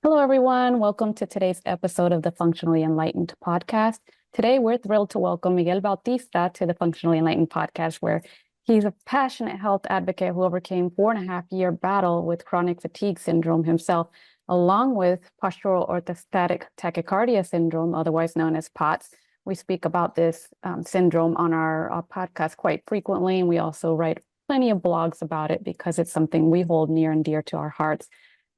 Hello, everyone. Welcome to today's episode of the Functionally Enlightened podcast. Today, we're thrilled to welcome Miguel Bautista to the Functionally Enlightened podcast, where he's a passionate health advocate who overcame 4.5-year battle with chronic fatigue syndrome himself, along with postural orthostatic tachycardia syndrome, otherwise known as POTS. We speak about this syndrome on our podcast quite frequently, and we also write plenty of blogs about it because it's something we hold near and dear to our hearts.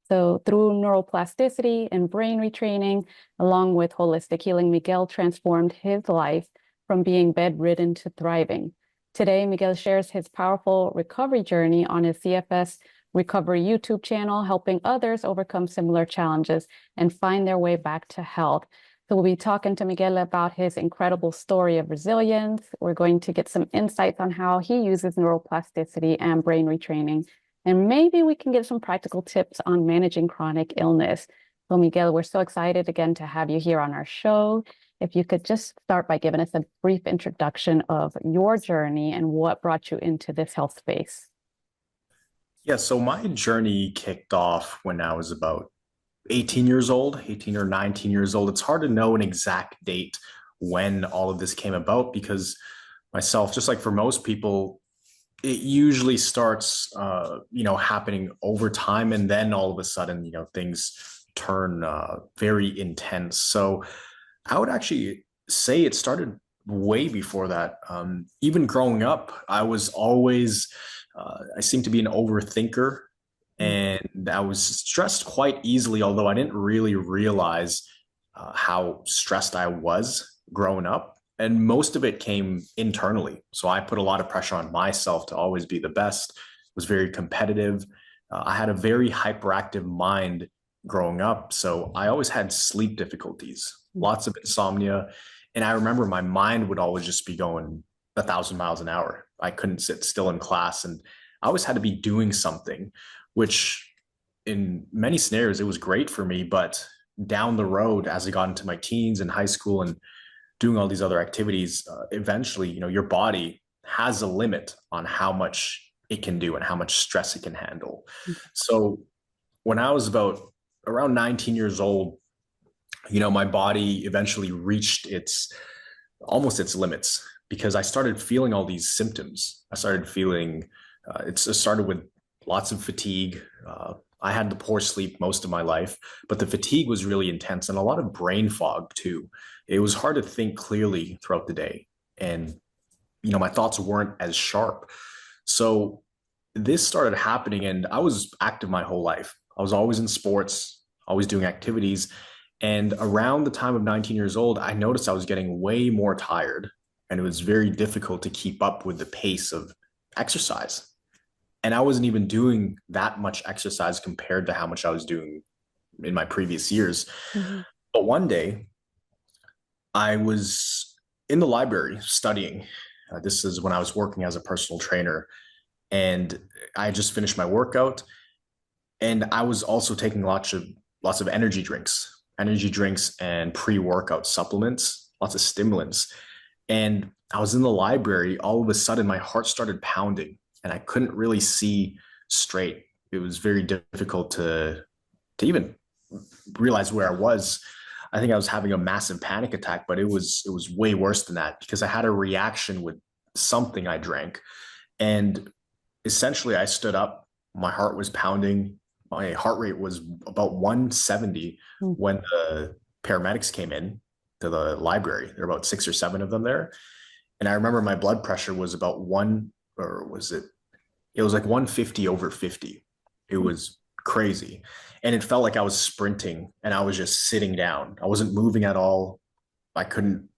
So through neuroplasticity and brain retraining, along with holistic healing, Miguel transformed his life from being bedridden to thriving. Today, Miguel shares his powerful recovery journey on his CFS Recovery YouTube channel, helping others overcome similar challenges and find their way back to health. So we'll be talking to Miguel about his incredible story of resilience. We're going to get some insights on how he uses neuroplasticity and brain retraining. And maybe we can get some practical tips on managing chronic illness. So Miguel, we're so excited again to have you here on our show. If you could just start by giving us a brief introduction of your journey and what brought you into this health space. Yeah, so my journey kicked off when I was about 18 years old, 18 or 19 years old. It's hard to know an exact date when all of this came about because myself, just like for most people, it usually starts, happening over time. And then all of a sudden, things turn very intense. So I would actually say it started way before that. Even growing up, I seemed to be an overthinker and I was stressed quite easily, although I didn't really realize how stressed I was growing up. And most of it came internally. So I put a lot of pressure on myself to always be the best, was very competitive. I had a very hyperactive mind growing up. So I always had sleep difficulties, lots of insomnia. And I remember my mind would always just be going 1,000 miles an hour. I couldn't sit still in class. And I always had to be doing something, which in many scenarios, it was great for me. But down the road, as I got into my teens and high school and doing all these other activities, eventually, your body has a limit on how much it can do and how much stress it can handle. So when I was about around 19 years old, my body eventually reached almost its limits because I started feeling all these symptoms. I started feeling, it started with lots of fatigue. I had the poor sleep most of my life, but the fatigue was really intense and a lot of brain fog too. It was hard to think clearly throughout the day. And, my thoughts weren't as sharp. So this started happening and I was active my whole life. I was always in sports, always doing activities. And around the time of 19 years old, I noticed I was getting way more tired and it was very difficult to keep up with the pace of exercise. And I wasn't even doing that much exercise compared to how much I was doing in my previous years. Mm-hmm. But one day I was in the library studying. This is when I was working as a personal trainer and I just finished my workout. And I was also taking lots of energy drinks and pre-workout supplements, lots of stimulants. And I was in the library. All of a sudden, my heart started pounding and I couldn't really see straight. It was very difficult to even realize where I was. I think I was having a massive panic attack, but it was way worse than that because I had a reaction with something I drank. And essentially I stood up, my heart was pounding. My heart rate was about 170 when the paramedics came in to the library. There were about 6 or 7 of them there. And I remember my blood pressure was about it was like 150 over 50. It was crazy. And it felt like I was sprinting and I was just sitting down. I wasn't moving at all. I couldn't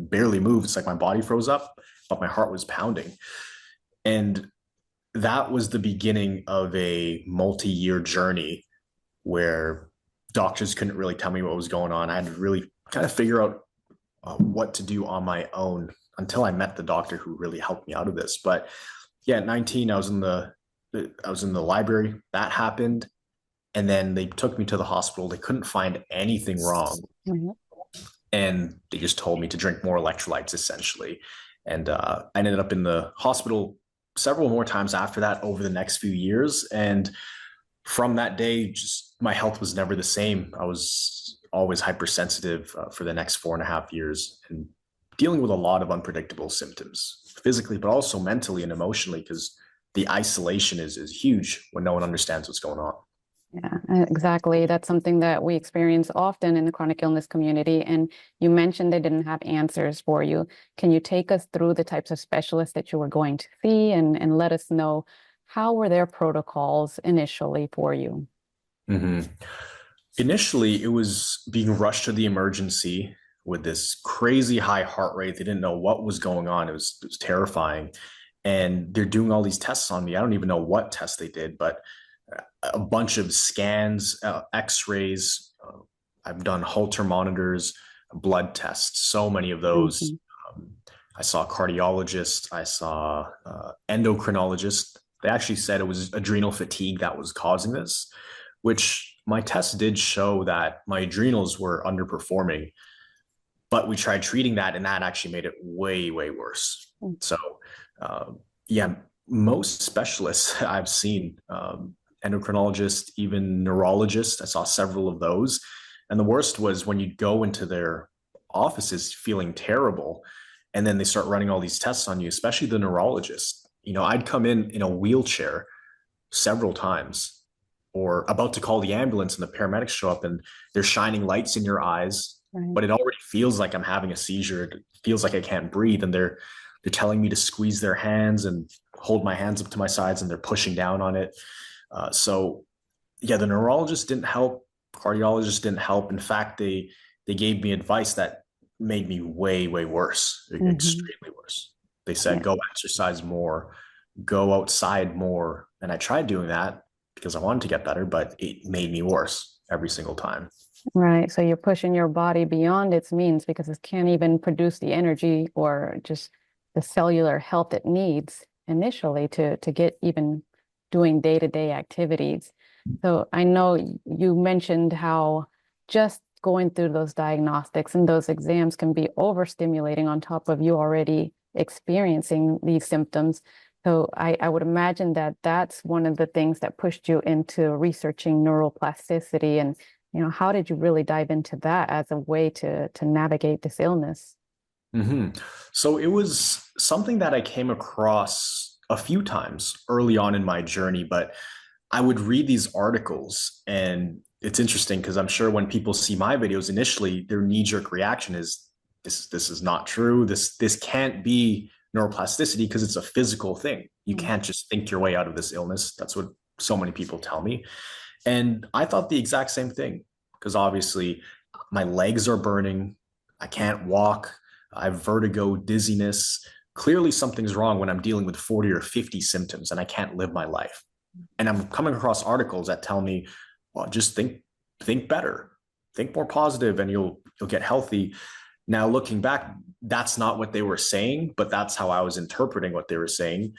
barely move. It's like my body froze up, but my heart was pounding. And that was the beginning of a multi-year journey where doctors couldn't really tell me what was going on. I had to really kind of figure out what to do on my own until I met the doctor who really helped me out of this. But yeah, at 19, I was in the library. That happened. And then they took me to the hospital. They couldn't find anything wrong. Mm-hmm. And they just told me to drink more electrolytes, essentially. And I ended up in the hospital several more times after that over the next few years. And from that day, just my health was never the same. I was always hypersensitive for the next 4.5 years and dealing with a lot of unpredictable symptoms physically, but also mentally and emotionally, because the isolation is huge when no one understands what's going on. Yeah, exactly. That's something that we experience often in the chronic illness community. And you mentioned they didn't have answers for you. Can you take us through the types of specialists that you were going to see and let us know how were their protocols initially for you? Mm-hmm. Initially, it was being rushed to the emergency with this crazy high heart rate. They didn't know what was going on. It was terrifying. And they're doing all these tests on me. I don't even know what tests they did, but a bunch of scans, x-rays. I've done Holter monitors, blood tests, so many of those. Mhm. I saw a cardiologist. I saw endocrinologist. They actually said it was adrenal fatigue that was causing this, which my tests did show that my adrenals were underperforming, but we tried treating that and that actually made it way, way worse. Mm. So, yeah, most specialists I've seen, endocrinologists, even neurologists, I saw several of those. And the worst was when you go into their offices feeling terrible and then they start running all these tests on you, especially the neurologist. I'd come in a wheelchair several times or about to call the ambulance and the paramedics show up and they're shining lights in your eyes, Right. but it already feels like I'm having a seizure. It feels like I can't breathe. And they're telling me to squeeze their hands and hold my hands up to my sides and they're pushing down on it. So yeah, the neurologist didn't help. Cardiologist didn't help. In fact, they gave me advice that made me way, way worse, Mhm. extremely worse. They said, Yeah. go exercise more, go outside more. And I tried doing that because I wanted to get better, but it made me worse every single time. Right. So you're pushing your body beyond its means because it can't even produce the energy or just the cellular health it needs initially to get even doing day-to-day activities. So I know you mentioned how just going through those diagnostics and those exams can be overstimulating on top of you already experiencing these symptoms. So I would imagine that that's one of the things that pushed you into researching neuroplasticity and how did you really dive into that as a way to navigate this illness? hmm So it was something that I came across a few times early on in my journey, but I would read these articles and it's interesting because I'm sure when people see my videos initially, their knee-jerk reaction is this is not true. This can't be neuroplasticity because it's a physical thing. You Mm. can't just think your way out of this illness. That's what so many people tell me. And I thought the exact same thing because obviously my legs are burning. I can't walk. I have vertigo, dizziness. Clearly something's wrong when I'm dealing with 40 or 50 symptoms and I can't live my life. And I'm coming across articles that tell me, well, just think better, think more positive, and you'll get healthy. Now looking back, that's not what they were saying, but that's how I was interpreting what they were saying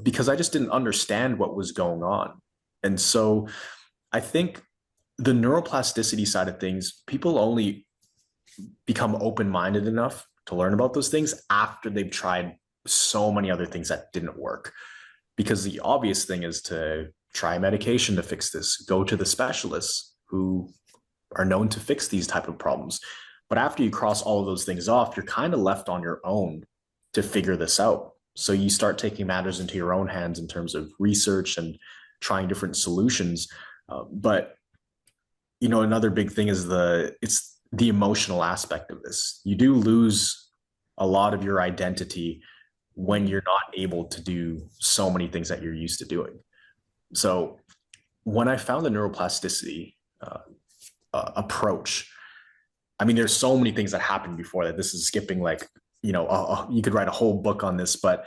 because I just didn't understand what was going on. And so I think the neuroplasticity side of things, people only become open-minded enough to learn about those things after they've tried so many other things that didn't work. Because the obvious thing is to try medication to fix this, go to the specialists who are known to fix these type of problems. But after you cross all of those things off, you're kind of left on your own to figure this out. So you start taking matters into your own hands in terms of research and trying different solutions. But another big thing is it's the emotional aspect of this. You do lose a lot of your identity when you're not able to do so many things that you're used to doing. So when I found the neuroplasticity approach, I mean, there's so many things that happened before that. This is skipping like, you could write a whole book on this, but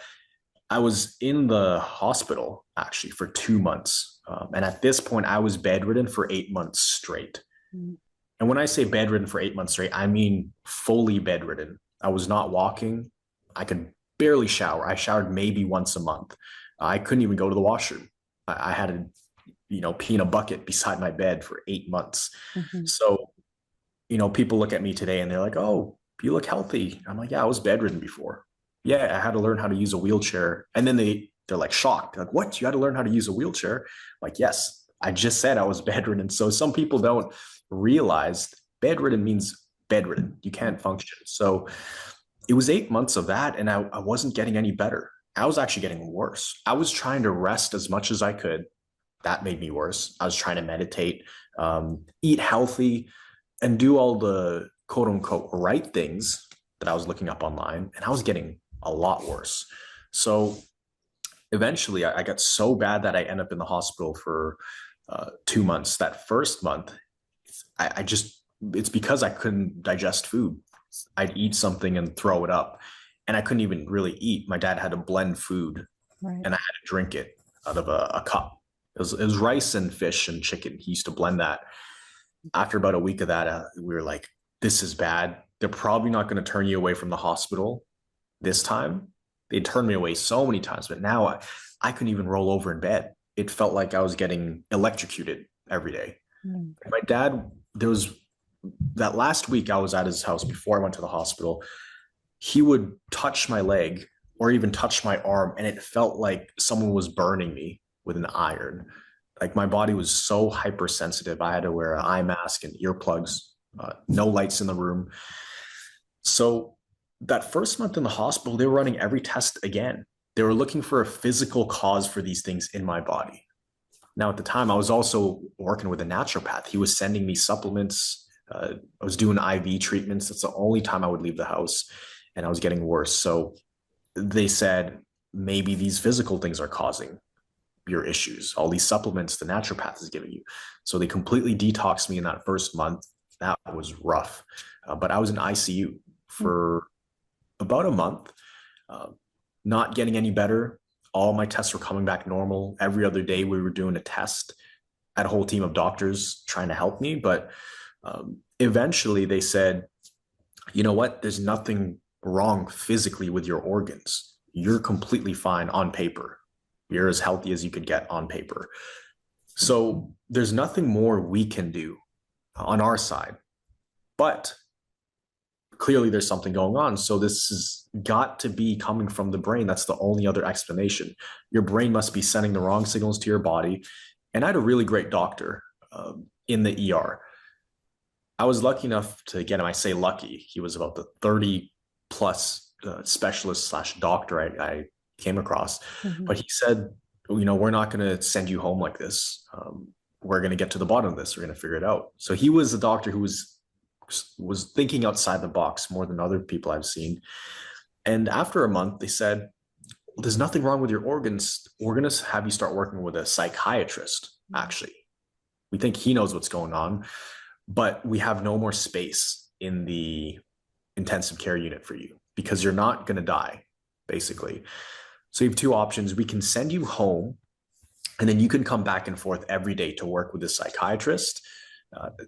I was in the hospital actually for 2 months. And at this point, I was bedridden for 8 months straight. Mm. And when I say bedridden for 8 months straight, I mean fully bedridden. I was not walking. I could barely shower. I showered maybe once a month. I couldn't even go to the washroom. I had to, pee in a bucket beside my bed for 8 months. Mhm. So, people look at me today and they're like, oh, you look healthy. I'm like, yeah, I was bedridden before. Yeah, I had to learn how to use a wheelchair. And then they're like shocked. They're like, what? You had to learn how to use a wheelchair? I'm like, yes. I just said I was bedridden. So some people don't realize bedridden means bedridden. You can't function. So it was 8 months of that, and I wasn't getting any better. I was actually getting worse. I was trying to rest as much as I could. That made me worse. I was trying to meditate, eat healthy, and do all the quote unquote right things that I was looking up online, and I was getting a lot worse. So eventually, I got so bad that I ended up in the hospital for 2 months. That first month, I just, it's because I couldn't digest food. I'd eat something and throw it up, and I couldn't even really eat. My dad had to blend food, Right. and I had to drink it out of a cup. It was rice and fish and chicken. He used to blend that. After about a week of that, we were like, this is bad. They're probably not going to turn you away from the hospital this time. They turned me away so many times, but now I couldn't even roll over in bed. It felt like I was getting electrocuted every day. Mm. My dad, there was that last week I was at his house before I went to the hospital. He would touch my leg or even touch my arm, and it felt like someone was burning me with an iron. Like my body was so hypersensitive. I had to wear an eye mask and earplugs, no lights in the room. So that first month in the hospital, they were running every test again. They were looking for a physical cause for these things in my body. Now, at the time, I was also working with a naturopath. He was sending me supplements. I was doing IV treatments. That's the only time I would leave the house, and I was getting worse. So they said, maybe these physical things are causing your issues, all these supplements the naturopath is giving you. So they completely detoxed me in that first month. That was rough. But I was in ICU for about a month, not getting any better. All my tests were coming back normal. Every other day we were doing a test. I had a whole team of doctors trying to help me. But eventually they said, you know what? There's nothing wrong physically with your organs. You're completely fine on paper. You're as healthy as you could get on paper. So there's nothing more we can do on our side. But clearly there's something going on. So this has got to be coming from the brain. That's the only other explanation. Your brain must be sending the wrong signals to your body. And I had a really great doctor in the ER. I was lucky enough to get him. I say lucky. He was about the 30 plus specialist / doctor I came across. Mm-hmm. But he said, we're not going to send you home like this. We're going to get to the bottom of this. We're going to figure it out. So he was a doctor who was thinking outside the box more than other people I've seen. And after a month, they said, well, there's nothing wrong with your organs. We're going to have you start working with a psychiatrist, actually. We think he knows what's going on, but we have no more space in the intensive care unit for you because you're not going to die, basically. So you have two options. We can send you home, and then you can come back and forth every day to work with a psychiatrist.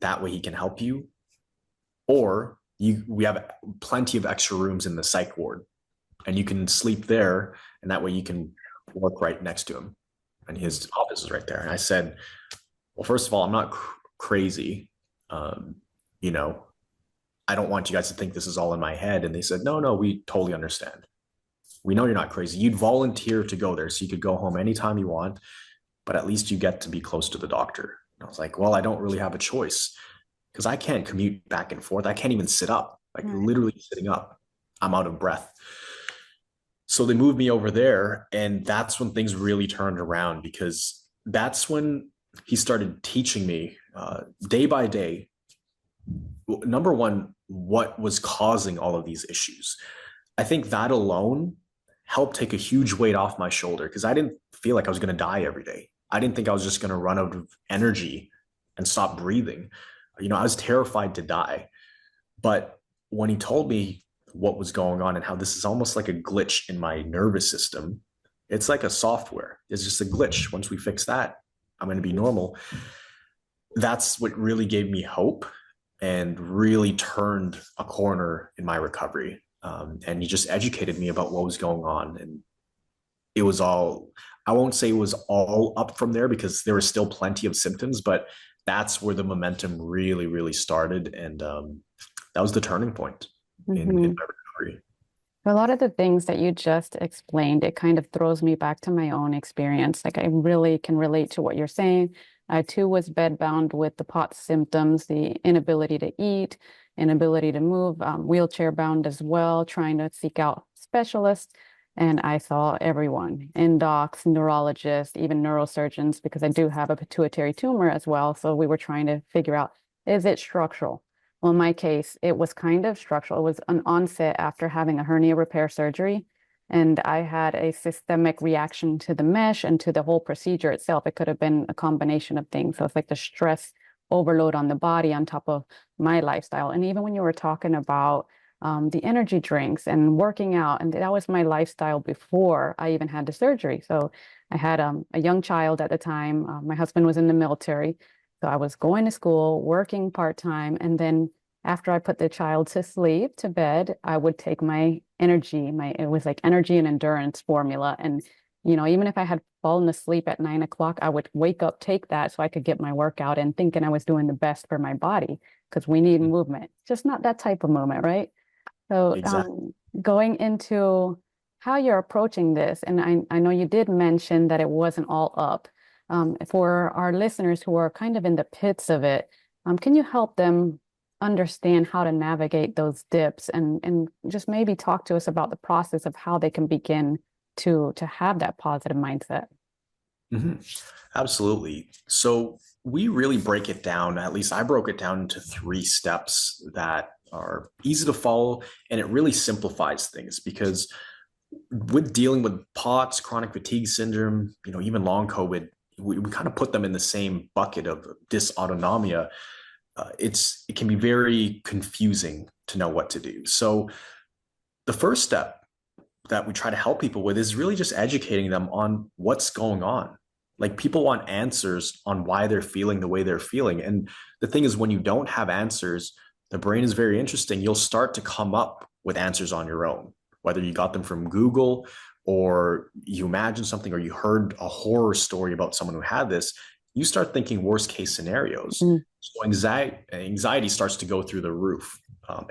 That way he can help you. Or we have plenty of extra rooms in the psych ward, and you can sleep there, and that way you can work right next to him, and his office is right there. And I said, well, first of all, I'm not crazy. I don't want you guys to think this is all in my head. And they said, no, we totally understand. We know you're not crazy. You'd volunteer to go there, so you could go home anytime you want, but at least you get to be close to the doctor. And I was like, well, I don't really have a choice because I can't commute back and forth. I can't even sit up, literally sitting up. I'm out of breath. So they moved me over there, and that's when things really turned around, because that's when he started teaching me day by day, number one, what was causing all of these issues. I think that alone helped take a huge weight off my shoulder, because I didn't feel like I was going to die every day. I didn't think I was just going to run out of energy and stop breathing. I was terrified to die. But when he told me what was going on and how this is almost like a glitch in my nervous system, it's like a software. It's just a glitch. Once we fix that, I'm going to be normal. That's what really gave me hope and really turned a corner in my recovery. And he just educated me about what was going on. And it was all, I won't say it was all up from there, because there were still plenty of symptoms, but that's where the momentum really, really started. And that was the turning point in my recovery. For a lot of the things that you just explained, it kind of throws me back to my own experience. Like I really can relate to what you're saying. I too was bedbound with the POTS symptoms, the inability to eat, inability to move, wheelchair bound as well, trying to seek out specialists. And I saw everyone, docs, neurologists, even neurosurgeons, because I do have a pituitary tumor as well. So we were trying to figure out, is it structural? Well, in my case, it was kind of structural. It was an onset after having a hernia repair surgery. And I had a systemic reaction to the mesh and to the whole procedure itself. It could have been a combination of things. So it's like the stress overload on the body on top of my lifestyle. And even when you were talking about the energy drinks and working out, and that was my lifestyle before I even had the surgery. So I had a young child at the time. My husband was in the military. So I was going to school, working part-time, and then after I put the child to sleep, to bed, I would take my energy, it was like energy and endurance formula. And, even if I had fallen asleep at 9 o'clock, I would wake up, take that so I could get my workout in, thinking I was doing the best for my body because we need movement, just not that type of movement, right? So Exactly. going into how you're approaching this, and I know you did mention that it wasn't all up. For our listeners who are kind of in the pits of it, can you help them understand how to navigate those dips and just maybe talk to us about the process of how they can begin to have that positive mindset? hmm Absolutely. So we really break it down, at least I broke it down into 3 steps that are easy to follow, and it really simplifies things because with dealing with POTS, chronic fatigue syndrome, even long COVID, we kind of put them in the same bucket of dysautonomia. It can be very confusing to know what to do. So the first step that we try to help people with is really just educating them on what's going on. Like people want answers on why they're feeling the way they're feeling. And the thing is, when you don't have answers, the brain is very interesting. You'll start to come up with answers on your own, whether you got them from Google or you imagine something or you heard a horror story about someone who had this. You start thinking worst case scenarios. Mm. So anxiety starts to go through the roof.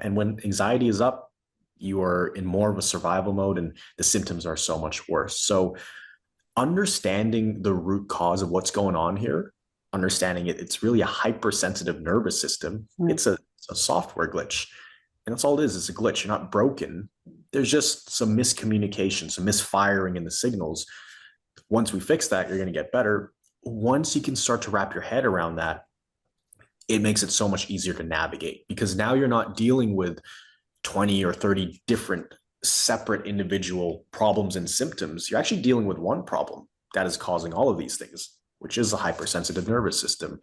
And when anxiety is up, you are in more of a survival mode and the symptoms are so much worse. So understanding the root cause of what's going on here, understanding it's really a hypersensitive nervous system. Right. It's a software glitch. And that's all it is. It's a glitch. You're not broken. There's just some miscommunication, some misfiring in the signals. Once we fix that, you're going to get better. Once you can start to wrap your head around that, it makes it so much easier to navigate because now you're not dealing with 20 or 30 different separate individual problems and symptoms. You're actually dealing with one problem that is causing all of these things, which is a hypersensitive nervous system.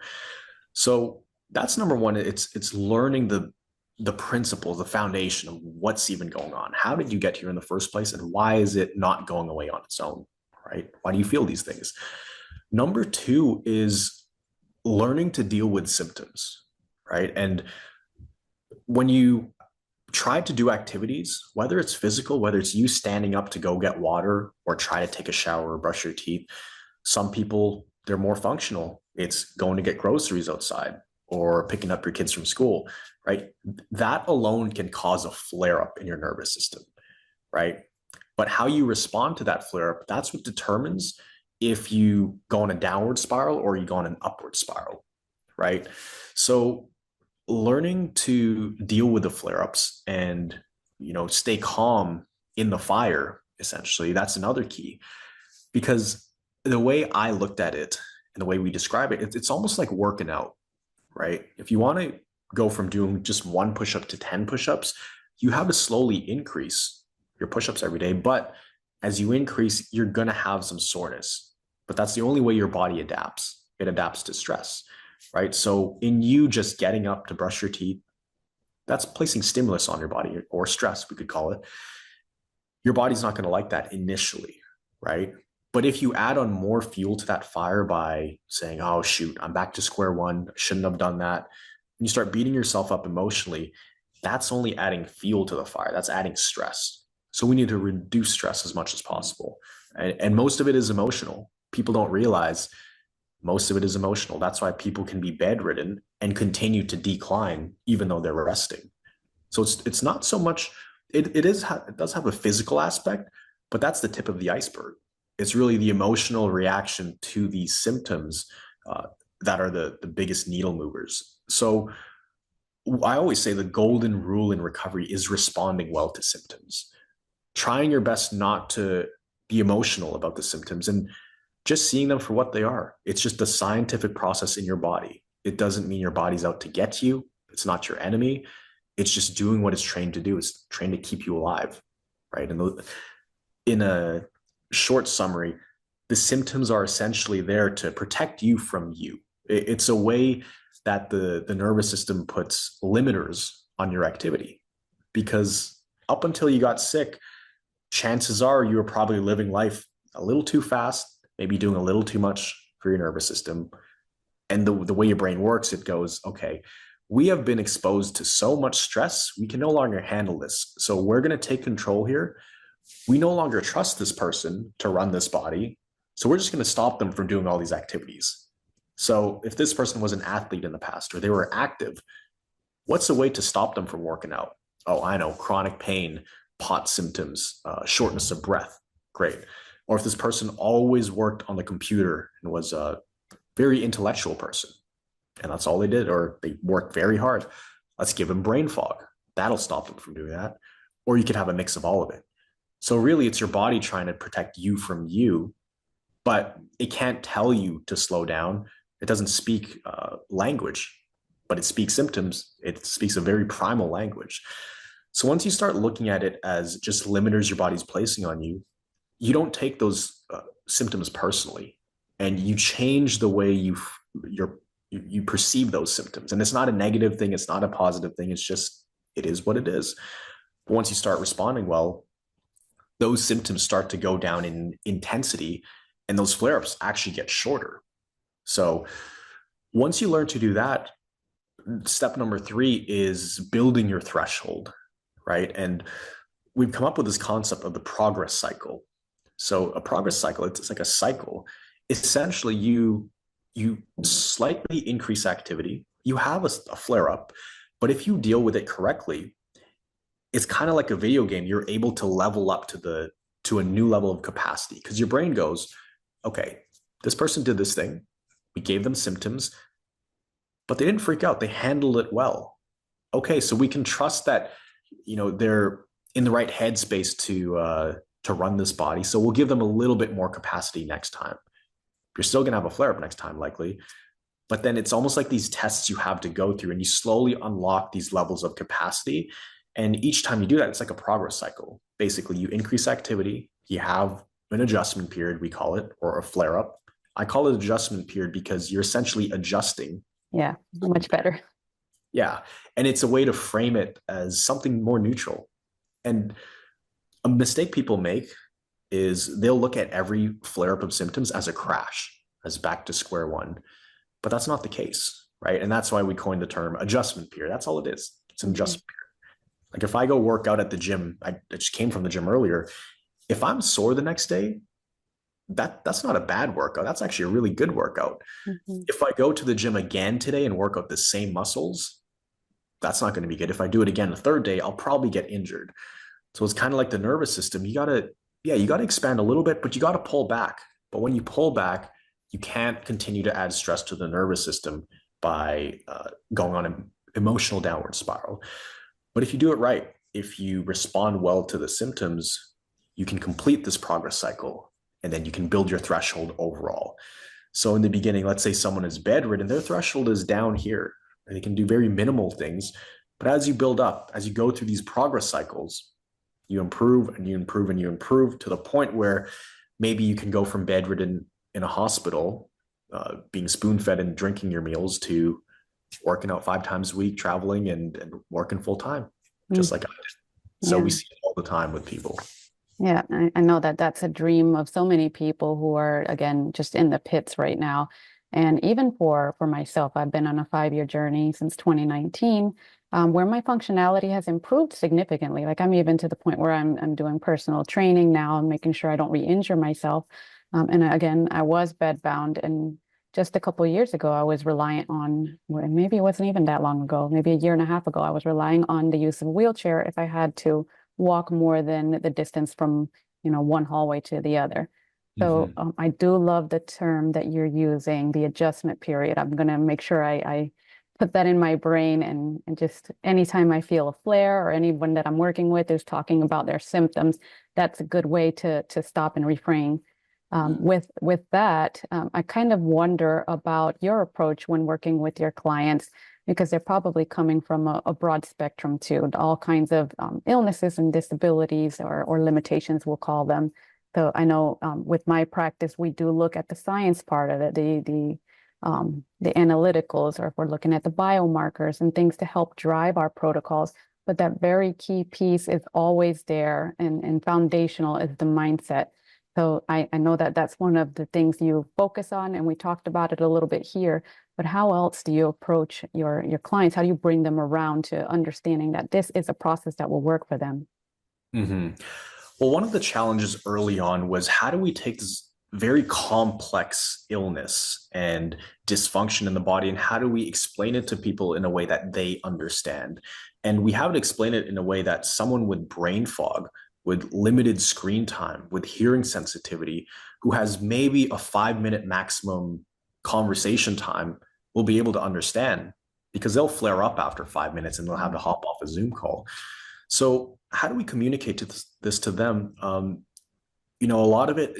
So that's number one. It's learning the principles, the foundation of what's even going on. How did you get here in the first place? And why is it not going away on its own, right? Why do you feel these things? Number two is learning to deal with symptoms, right? And when you try to do activities, whether it's physical, whether it's you standing up to go get water or try to take a shower or brush your teeth, some people, they're more functional. It's going to get groceries outside or picking up your kids from school, right? That alone can cause a flare up in your nervous system, right? But how you respond to that flare up, that's what determines if you go in a downward spiral or you go in an upward spiral, right? So learning to deal with the flare-ups and stay calm in the fire, essentially, that's another key. Because the way I looked at it and the way we describe it, it's almost like working out, right? If you want to go from doing just 1 push-up to 10 push-ups, you have to slowly increase your push-ups every day. But as you increase, you're going to have some soreness. But that's the only way your body adapts. It adapts to stress, right? So in you just getting up to brush your teeth, that's placing stimulus on your body, or stress, we could call it. Your body's not going to like that initially, right? But if you add on more fuel to that fire by saying, oh, shoot, I'm back to square one, shouldn't have done that, and you start beating yourself up emotionally, that's only adding fuel to the fire. That's adding stress. So we need to reduce stress as much as possible. And most of it is emotional. People don't realize most of it is emotional. That's why people can be bedridden and continue to decline even though they're resting. So it's not so much It does have a physical aspect, but that's the tip of the iceberg. It's really the emotional reaction to these symptoms that are the biggest needle movers. So I always say the golden rule in recovery is responding well to symptoms, trying your best not to be emotional about the symptoms and just seeing them for what they are. It's just a scientific process in your body. It doesn't mean your body's out to get you. It's not your enemy. It's just doing what it's trained to do. It's trained to keep you alive, right? And in a short summary, the symptoms are essentially there to protect you from you. It's a way that the nervous system puts limiters on your activity, because up until you got sick, chances are you were probably living life a little too fast, maybe doing a little too much for your nervous system. And the way your brain works, it goes, okay, we have been exposed to so much stress, we can no longer handle this. So we're going to take control here. We no longer trust this person to run this body. So we're just going to stop them from doing all these activities. So if this person was an athlete in the past or they were active, what's a way to stop them from working out? Oh, I know, chronic pain, pot symptoms, shortness of breath. Great. Or if this person always worked on the computer and was a very intellectual person, and that's all they did, or they worked very hard, let's give them brain fog. That'll stop them from doing that. Or you could have a mix of all of it. So really, it's your body trying to protect you from you, but it can't tell you to slow down. It doesn't speak language, but it speaks symptoms. It speaks a very primal language. So once you start looking at it as just limiters your body's placing on you, you don't take those symptoms personally, and you change the way you perceive those symptoms. And it's not a negative thing. It's not a positive thing. It's just, it is what it is. But once you start responding well, those symptoms start to go down in intensity, and those flare-ups actually get shorter. So once you learn to do that, step number 3 is building your threshold, right? And we've come up with this concept of the progress cycle. So a progress cycle, it's like a cycle. Essentially, you slightly increase activity, you have a flare-up, but if you deal with it correctly, it's kind of like a video game. You're able to level up to a new level of capacity, because your brain goes, okay, this person did this thing, we gave them symptoms, but they didn't freak out. They handled it well. Okay, so we can trust that, they're in the right headspace to run this body. So we'll give them a little bit more capacity next time. You're still going to have a flare-up next time, likely. But then it's almost like these tests you have to go through, and you slowly unlock these levels of capacity. And each time you do that, it's like a progress cycle. Basically, you increase activity, you have an adjustment period, we call it, or a flare-up. I call it adjustment period because you're essentially adjusting. Yeah, much better. Yeah. And it's a way to frame it as something more neutral. And a mistake people make is they'll look at every flare-up of symptoms as a crash, as back to square one. But that's not the case, right? And that's why we coined the term adjustment period. That's all it is. It's an adjustment period. Like if I go work out at the gym, I just came from the gym earlier. If I'm sore the next day, that's not a bad workout. That's actually a really good workout. Mm-hmm. If I go to the gym again today and work out the same muscles, that's not going to be good. If I do it again the third day, I'll probably get injured. So it's kind of like the nervous system. You got to expand a little bit, but you got to pull back. But when you pull back, you can't continue to add stress to the nervous system by going on an emotional downward spiral. But if you do it right, if you respond well to the symptoms, you can complete this progress cycle, and then you can build your threshold overall. So in the beginning, let's say someone is bedridden, their threshold is down here. They can do very minimal things. But as you build up, as you go through these progress cycles, you improve and you improve and you improve to the point where maybe you can go from bedridden in a hospital, being spoon-fed and drinking your meals, to working out 5 times a week, traveling and working full-time, just like I did. So we see it all the time with people. Yeah, I know that that's a dream of so many people who are, again, just in the pits right now. And even for myself, I've been on a 5-year journey since 2019, where my functionality has improved significantly. Like I'm even to the point where I'm doing personal training now and making sure I don't re-injure myself. And again, I was bedbound, and just a couple of years ago, I was reliant on, well, maybe it wasn't even that long ago, maybe a year and a half ago, I was relying on the use of a wheelchair if I had to walk more than the distance from, one hallway to the other. So I do love the term that you're using, the adjustment period. I'm going to make sure I put that in my brain, and just anytime I feel a flare or anyone that I'm working with is talking about their symptoms, that's a good way to stop and refrain. With that, I kind of wonder about your approach when working with your clients, because they're probably coming from a broad spectrum too, all kinds of illnesses and disabilities or limitations, we'll call them. So I know with my practice, we do look at the science part of it, the analyticals, or if we're looking at the biomarkers and things to help drive our protocols. But that very key piece is always there, and foundational is the mindset. So I know that that's one of the things you focus on, and we talked about it a little bit here. But how else do you approach your clients? How do you bring them around to understanding that this is a process that will work for them? Well, one of the challenges early on was, how do we take this very complex illness and dysfunction in the body, and how do we explain it to people in a way that they understand? And we have to explain it in a way that someone with brain fog, with limited screen time, with hearing sensitivity, who has maybe a 5-minute maximum conversation time, will be able to understand, because they'll flare up after 5 minutes and they'll have to hop off a Zoom call. So how do we communicate this to them? A lot of it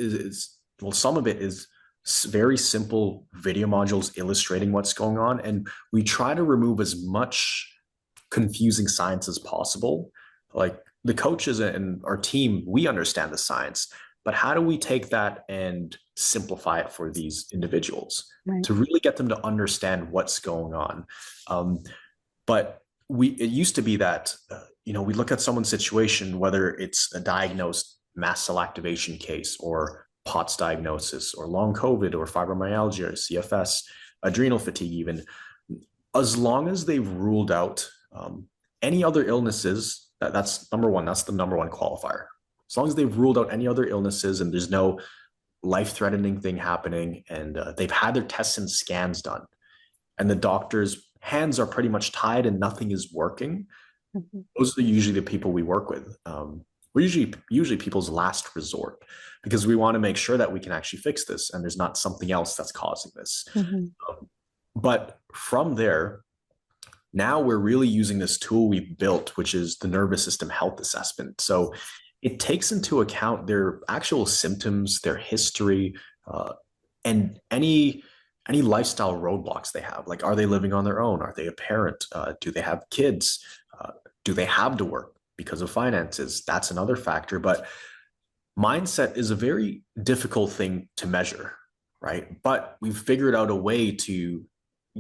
well, some of it is very simple video modules illustrating what's going on. And we try to remove as much confusing science as possible. Like, the coaches and our team, we understand the science, but how do we take that and simplify it for these individuals, right, to really get them to understand what's going on? But it used to be that, we look at someone's situation, whether it's a diagnosed mast cell activation case, or POTS diagnosis, or long COVID, or fibromyalgia, or CFS, adrenal fatigue even. As long as they've ruled out any other illnesses, that's number one. That's the number one qualifier. As long as they've ruled out any other illnesses and there's no life-threatening thing happening, and they've had their tests and scans done, and the doctor's hands are pretty much tied and nothing is working, those are usually the people we work with. We're usually people's last resort, because we want to make sure that we can actually fix this and there's not something else that's causing this. But from there, now we're really using this tool we've built, which is the nervous system health assessment. So it takes into account their actual symptoms, their history, and any lifestyle roadblocks they have. Like, are they living on their own? Are they a parent? Do they have kids? Do they have to work because of finances? That's another factor. But mindset is a very difficult thing to measure, right? But we've figured out a way to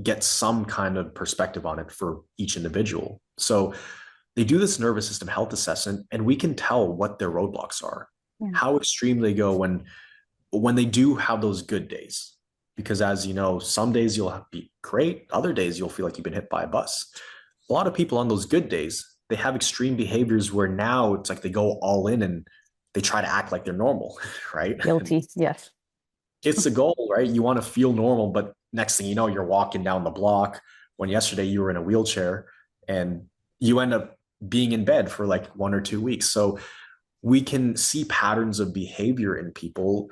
get some kind of perspective on it for each individual. So they do this nervous system health assessment, and we can tell what their roadblocks are, how extreme they go when they do have those good days. Because, as you know, some days you'll be great, other days you'll feel like you've been hit by a bus. A lot of people on those good days, they have extreme behaviors where now it's like they go all in and they try to act like they're normal, right? Guilty, yes. It's the goal, right? You want to feel normal, but next thing you know, you're walking down the block when yesterday you were in a wheelchair, and you end up being in bed for like 1 or 2 weeks. So we can see patterns of behavior in people,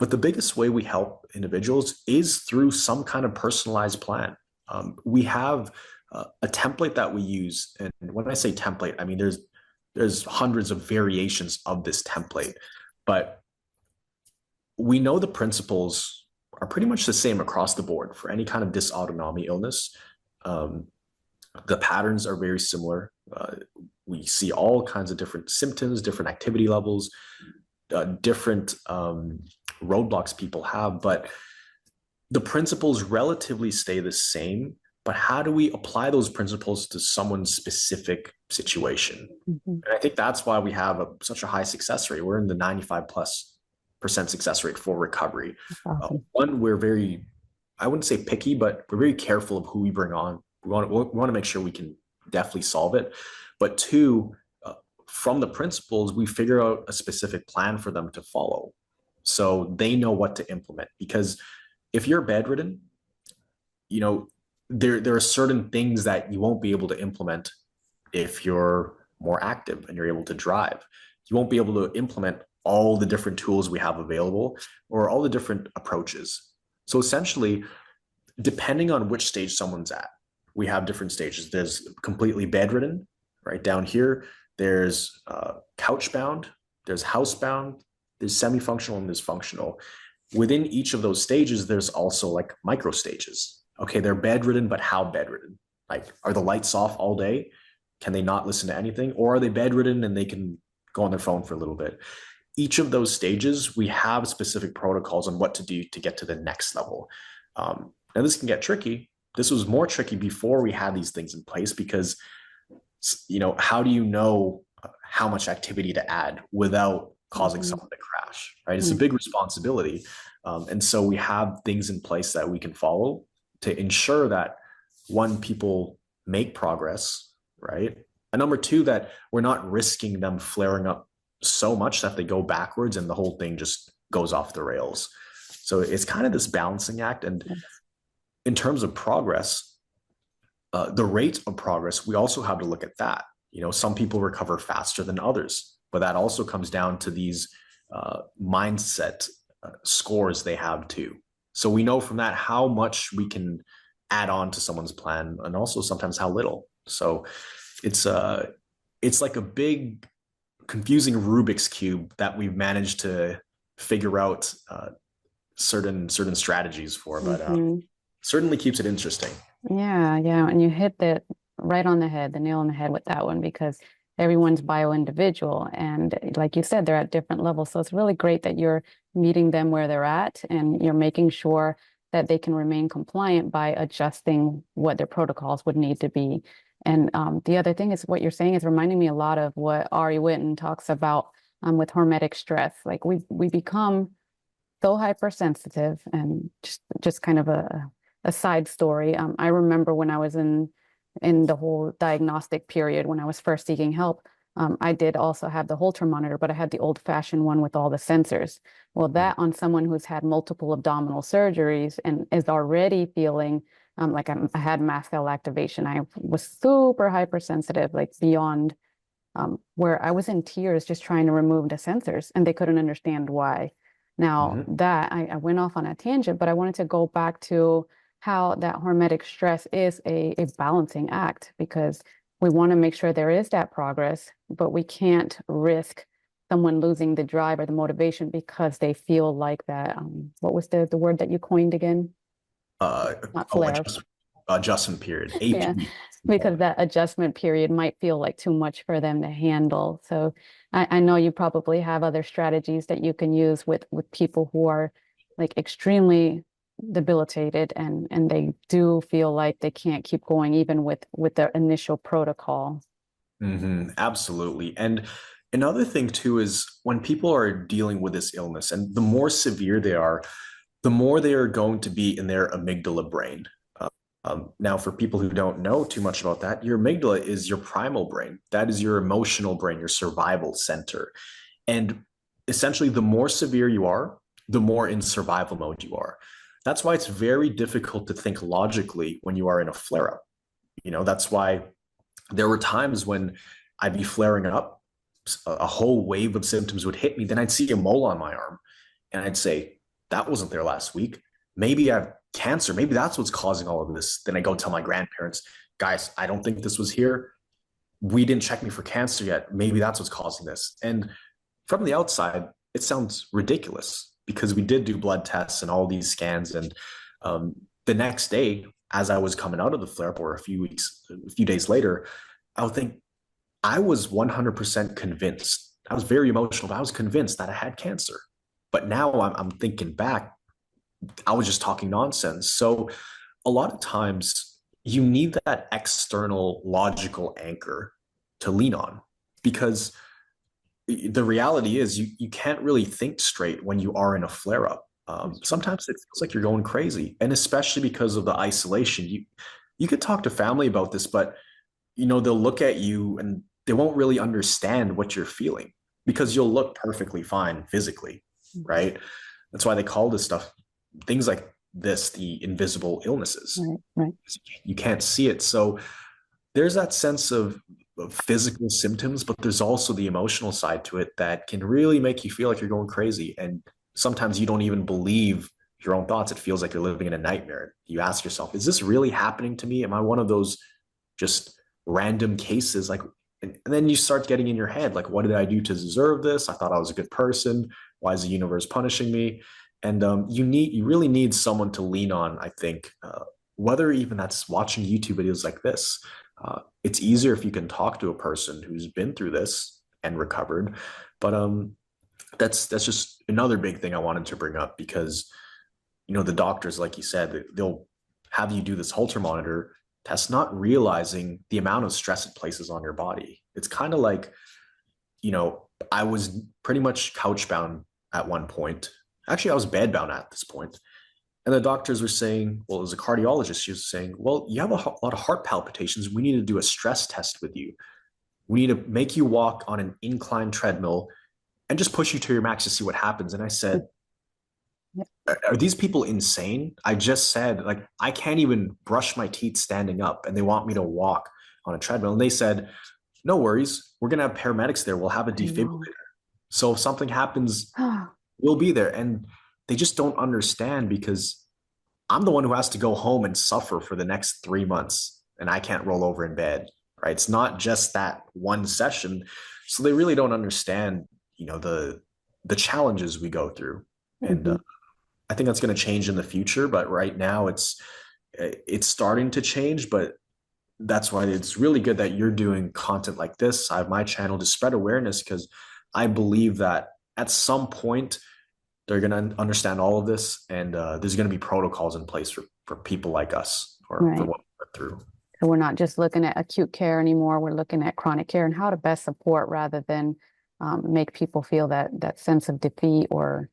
but the biggest way we help individuals is through some kind of personalized plan. We have a template that we use. And when I say template, I mean, there's hundreds of variations of this template, but we know the principles are pretty much the same across the board for any kind of dysautonomy illness. The patterns are very similar. We see all kinds of different symptoms, different activity levels, different roadblocks people have, but the principles relatively stay the same. But how do we apply those principles to someone's specific situation? And I think that's why we have such a high success rate. We're in the 95+% success rate for recovery. Awesome. One, we're very, I wouldn't say picky, but we're very careful of who we bring on. We want to make sure we can definitely solve it. But two, from the principles, we figure out a specific plan for them to follow, so they know what to implement. Because if you're bedridden, there are certain things that you won't be able to implement if you're more active and you're able to drive. You won't be able to implement all the different tools we have available or all the different approaches. So essentially, depending on which stage someone's at, we have different stages. There's completely bedridden, right down here. There's couch-bound, there's house-bound, there's semi-functional, and there's functional. Within each of those stages, there's also like micro stages. Okay, they're bedridden, but how bedridden? Like, are the lights off all day? Can they not listen to anything? Or are they bedridden and they can go on their phone for a little bit? Each of those stages, we have specific protocols on what to do to get to the next level. Now, this can get tricky. This was more tricky before we had these things in place because, how do you know how much activity to add without causing someone to crash, right? It's a big responsibility. And so we have things in place that we can follow to ensure that, one, people make progress, right? And number two, that we're not risking them flaring up so much that they go backwards and the whole thing just goes off the rails. So it's kind of this balancing act. And in terms of progress, the rate of progress, we also have to look at that. Some people recover faster than others, but that also comes down to these mindset scores they have too. So we know from that how much we can add on to someone's plan and also sometimes how little. So it's like a big confusing Rubik's Cube that we've managed to figure out certain strategies for, but certainly keeps it interesting. Yeah. And you hit that right on the head, the nail on the head with that one, because everyone's bio-individual. And like you said, they're at different levels. So it's really great that you're meeting them where they're at and you're making sure that they can remain compliant by adjusting what their protocols would need to be. And the other thing is what you're saying is reminding me a lot of what Ari Whitten talks about with hormetic stress. Like we become so hypersensitive. And just kind of a side story. I remember when I was in the whole diagnostic period, when I was first seeking help, I did also have the Holter monitor, but I had the old-fashioned one with all the sensors. Well, that on someone who's had multiple abdominal surgeries and is already feeling like I had mast cell activation. I was super hypersensitive, like beyond where I was in tears just trying to remove the sensors, and they couldn't understand why. Now that I went off on a tangent, but I wanted to go back to how that hormetic stress is a balancing act, because we want to make sure there is that progress, but we can't risk someone losing the drive or the motivation because they feel like that. What was the word that you coined again? Not flare. Adjustment period. AP. Yeah, because that adjustment period might feel like too much for them to handle. So I know you probably have other strategies that you can use with people who are like extremely debilitated and they do feel like they can't keep going even with their initial protocol. Absolutely. And another thing too is when people are dealing with this illness, and the more severe they are, the more they are going to be in their amygdala brain. Now, for people who don't know too much about that, your amygdala is your primal brain. That is your emotional brain, your survival center. And essentially, the more severe you are, the more in survival mode you are. That's why it's very difficult to think logically when you are in a flare-up. That's why there were times when I'd be flaring up, a whole wave of symptoms would hit me. Then I'd see a mole on my arm and I'd say, that wasn't there last week. Maybe I have cancer. Maybe that's what's causing all of this. Then I go tell my grandparents, guys, I don't think this was here. We didn't check me for cancer yet. Maybe that's what's causing this. And from the outside, it sounds ridiculous because we did do blood tests and all these scans. And the next day, as I was coming out of the flare-up, or a few days later, I would think I was 100% convinced. I was very emotional, but I was convinced that I had cancer. But now I'm thinking back, I was just talking nonsense. So a lot of times you need that external logical anchor to lean on, because the reality is you can't really think straight when you are in a flare-up. Sometimes it feels like you're going crazy, and especially because of the isolation. You could talk to family about this, but they'll look at you and they won't really understand what you're feeling because you'll look perfectly fine physically, right? That's why they call this stuff, things like this, the invisible illnesses. Right. You can't see it. So there's that sense of physical symptoms, but there's also the emotional side to it that can really make you feel like you're going crazy. And sometimes you don't even believe your own thoughts. It feels like you're living in a nightmare. You ask yourself, is this really happening to me? Am I one of those just random cases? Like, and then you start getting in your head, like, what did I do to deserve this? I thought I was a good person. Why is the universe punishing me? And you really need someone to lean on, I think, whether even that's watching YouTube videos like this. It's easier if you can talk to a person who's been through this and recovered. But that's just another big thing I wanted to bring up, because the doctors, like you said, they'll have you do this Holter monitor test, not realizing the amount of stress it places on your body. It's kind of like, I was pretty much couch-bound at one point. Actually, I was bed-bound at this point. And the doctors were saying, well, as a cardiologist, she was saying, well, you have a lot of heart palpitations. We need to do a stress test with you. We need to make you walk on an incline treadmill and just push you to your max to see what happens. And I said, are these people insane? I just said, like, I can't even brush my teeth standing up, and they want me to walk on a treadmill. And they said, no worries. We're going to have paramedics there. We'll have a defibrillator. So if something happens, we'll be there. And they just don't understand, because I'm the one who has to go home and suffer for the next 3 months, and I can't roll over in bed, right? It's not just that one session. So they really don't understand, the challenges we go through. And I think that's going to change in the future, but right now it's starting to change. But that's why it's really good that you're doing content like this. I have my channel to spread awareness, because I believe that at some point they're going to understand all of this, and there's going to be protocols in place for people like us, or for what we went through. So we're not just looking at acute care anymore. We're looking at chronic care and how to best support, rather than make people feel that sense of defeat, or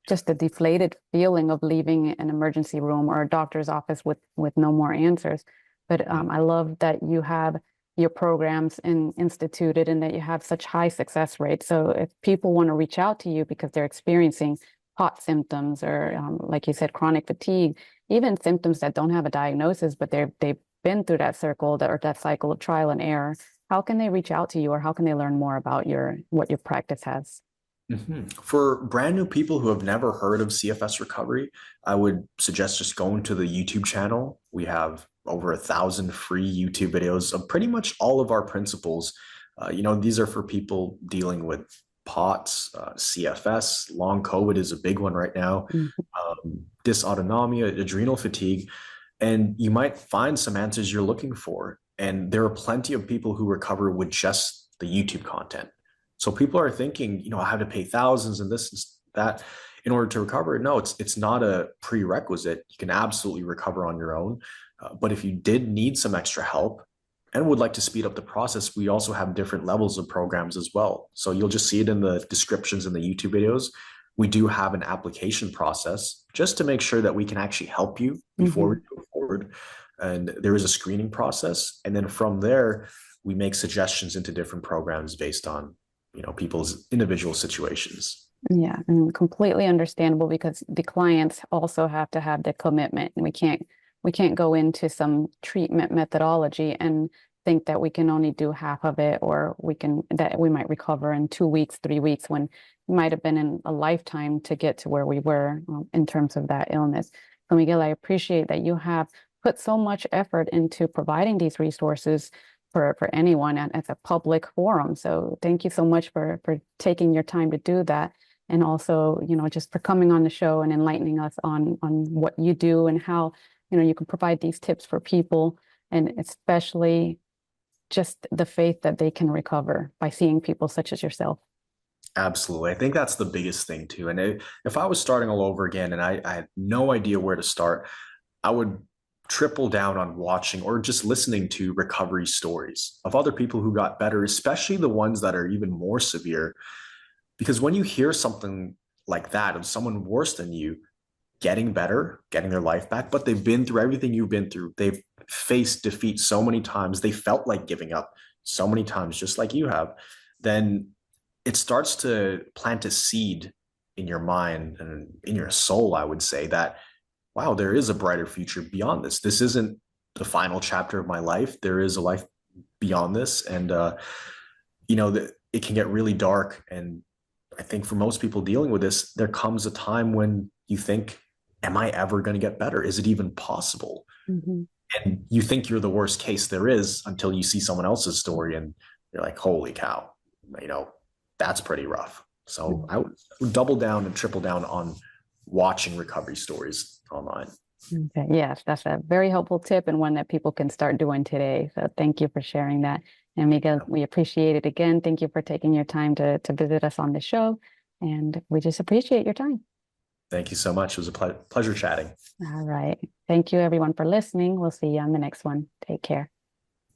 just a deflated feeling of leaving an emergency room or a doctor's office with no more answers. But I love that you have your programs instituted, and that you have such high success rates. So if people want to reach out to you because they're experiencing hot symptoms, or like you said, chronic fatigue, even symptoms that don't have a diagnosis, but they've been through that that cycle of trial and error, how can they reach out to you, or how can they learn more about what your practice has? For brand new people who have never heard of CFS recovery, I would suggest just going to the YouTube channel. We have over 1,000 free YouTube videos of pretty much all of our principles. These are for people dealing with POTS, CFS, long COVID is a big one right now, dysautonomia, adrenal fatigue, and you might find some answers you're looking for. And there are plenty of people who recover with just the YouTube content. So people are thinking, I have to pay thousands and this and that in order to recover. No, it's not a prerequisite. You can absolutely recover on your own. But if you did need some extra help and would like to speed up the process, we also have different levels of programs as well. So you'll just see it in the descriptions in the YouTube videos. We do have an application process just to make sure that we can actually help you before we go forward. And there is a screening process. And then from there, we make suggestions into different programs based on people's individual situations. Yeah, and completely understandable, because the clients also have to have the commitment, and we can't go into some treatment methodology and think that we can only do half of it, or that we might recover in 2 weeks, 3 weeks, when it might have been in a lifetime to get to where we were in terms of that illness. So Miguel, I appreciate that you have put so much effort into providing these resources for anyone at a public forum. So thank you so much for taking your time to do that. And also, just for coming on the show and enlightening us on what you do, and how, you can provide these tips for people, and especially just the faith that they can recover by seeing people such as yourself. Absolutely. I think that's the biggest thing too. And if I was starting all over again and I had no idea where to start, I would triple down on watching or just listening to recovery stories of other people who got better, especially the ones that are even more severe. Because when you hear something like that of someone worse than you getting better, getting their life back, but they've been through everything you've been through, they've faced defeat so many times, they felt like giving up so many times, just like you have, then it starts to plant a seed in your mind and in your soul, I would say, that wow, there is a brighter future beyond this. This isn't the final chapter of my life. There is a life beyond this. And, it can get really dark. And I think for most people dealing with this, there comes a time when you think, am I ever going to get better? Is it even possible? Mm-hmm. And you think you're the worst case there is until you see someone else's story and you're like, holy cow, that's pretty rough. So I would double down and triple down on watching recovery stories online. Okay. Yes, that's a very helpful tip and one that people can start doing today. So thank you for sharing that. And Miguel, we appreciate it again. Thank you for taking your time to visit us on the show. And we just appreciate your time. Thank you so much. It was a pleasure chatting. All right. Thank you, everyone, for listening. We'll see you on the next one. Take care.